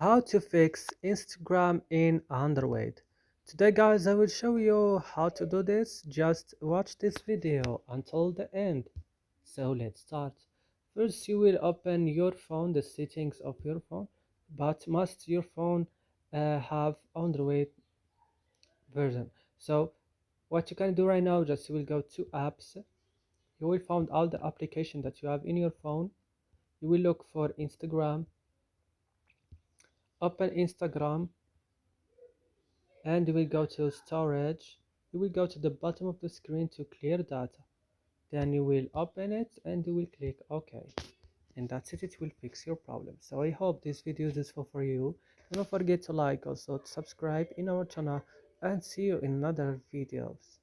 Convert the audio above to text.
How to fix Instagram in Android. Today guys, I will show you how to do this. Just watch this video until the end. So let's start. First you will open your phone, the settings of your phone, but must your phone have Android version. So what you can do right now, just you will go to apps. You will find all the application that you have in your phone. You will look for Instagram. Open Instagram and you will go to storage. You will go to the bottom of the screen to clear data, then you will open it and you will click OK, and that's it. It will fix your problem. So I hope this video is useful for you. Don't forget to like, also to subscribe in our channel, and see you in other videos.